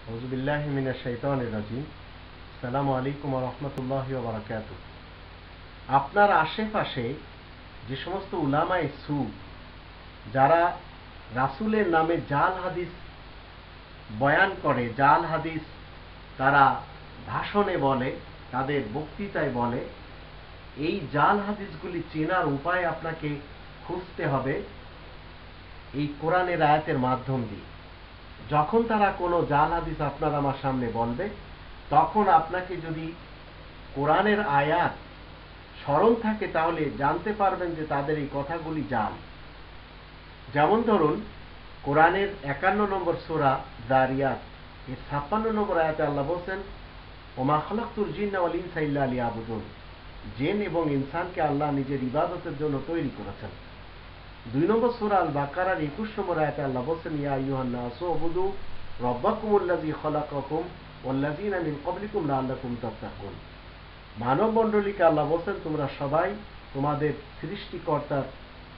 আউযুবিল্লাহি মিনাশ শাইতানির রাজিম। আসসালামু আলাইকুম ওয়া রাহমাতুল্লাহি ওয়া বারাকাতুহু। আপনার আশেপাশে যে সমস্ত উলামায়ে সু যারা রাসূলের নামে জাল হাদিস বয়ান করে, জাল হাদিস তারা ভাষণে বলে, তাদের বক্তৃতায় বলে, এই জাল হাদিসগুলি চেনার উপায় আপনাকে খুঁজতে হবে এই কোরআনের আয়াতের মাধ্যম দিয়ে। যখন তারা কোনো জাল হাদিস আপনার আমার সামনে বলবে, তখন আপনাকে যদি কোরআনের আয়াত স্মরণ থাকে তাহলে জানতে পারবেন যে তাদের এই কথাগুলি জাল। যেমন ধরুন, কোরআনের 51 নম্বর সূরা যারিয়াত এর 56 নম্বর আয়াতে আল্লাহ বলছেন, ওমা খালাকতুল জিন্না ওয়াল ইনসা ইল্লা লিয়াবুদুন। জিন এবং ইনসানকে আল্লাহ নিজের ইবাদতের জন্য তৈরি করেছেন। 2 নম্বর সূরা আল বাকারার 21 নম্বর আয়াতে আল্লাহ বলছেন, ইয়া আইয়ুহান নাসু উবুদু রাব্বাকুমুল্লাযী খালাকাকুম ওয়াল্লাযীনা মিন ক্বাবলিকুম লাআল্লাকুম তাত্তাকুন। মানব মণ্ডলীকে আল্লাহ বলছেন, তোমরা সবাই তোমাদের সৃষ্টিকর্তার,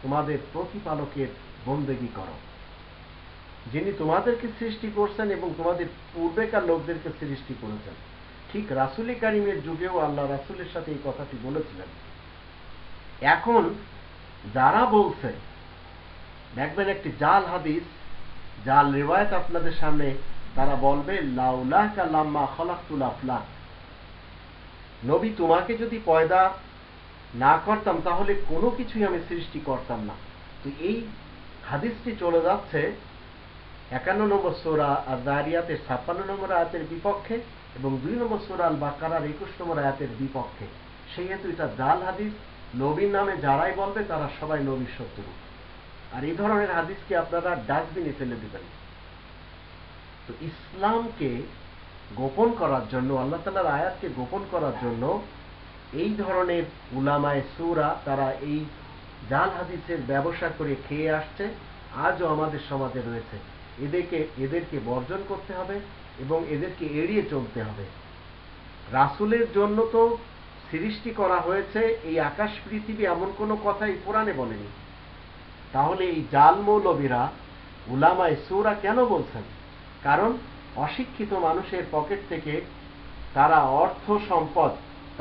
তোমাদের প্রতিপালকের বন্দেগী করো, যিনি তোমাদেরকে সৃষ্টি করছেন এবং তোমাদের পূর্বেকার লোকদেরকে সৃষ্টি করেছেন। ঠিক রাসূল কারীমের যুগেও আল্লাহ রাসূলের সাথে এই কথাটি বলেছিলেন। এখন যারা বলছে, দেখবেন একটি জাল হাদিস, জাল রিওয়ায়াত আপনাদের সামনে তারা বলবে, লাউলাকা লাম্মা খালাকতুল আফলাক। নবী, তোমাকে যদি পয়দা না করতাম তাহলে কোনো কিছুই আমি সৃষ্টি করতাম না। তো এই হাদিসটি চলে যাচ্ছে 51 নম্বর সূরা আয-যারিয়াতের 56 নম্বর আয়াতের বিপক্ষে এবং 2 নম্বর সূরা আল বাকারার 21 নম্বর আয়াতের বিপক্ষে। সেই হেতু এটা জাল হাদিস। নবীর নামে যারাই বলবে তারা সবাই নবীর শত্রু। আর এই ধরনের হাদিসকে আপনারা ডাস্টবিনে ফেলে দিবেন। তো ইসলামকে গোপন করার জন্য, আল্লাহ তাআলার আয়াতকে গোপন করার জন্য এই ধরনের উলামায়ে সুরা তারা এই জাল হাদিসের ব্যবসা করে খেয়ে আসছে, আজও আমাদের সমাজে রয়েছে। এদেরকে বর্জন করতে হবে এবং এদেরকে এড়িয়ে চলতে হবে। রাসূলের জন্য তো সৃষ্টি করা হয়েছে এই আকাশ পৃথিবী, এমন কোনো কথাই কোরআনে বলেনি। তাহলে এই জাল মৌলবীরা, উলামায়ে সুরা কেন বলছেন? কারণ অশিক্ষিত মানুষের পকেট থেকে তারা অর্থ সম্পদ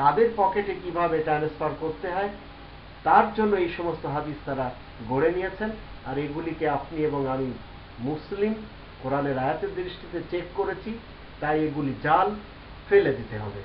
তাদের পকেটে কিভাবে ট্রান্সফার করতে হয় তার জন্য এই সমস্ত হাদিস তারা গড়ে নিয়েছেন। আর এগুলিকে আপনি এবং আমি মুসলিম কোরআনের আয়াতের দৃষ্টিতে চেক করেছি, তাই এগুলি জাল, ফেলে দিতে হবে।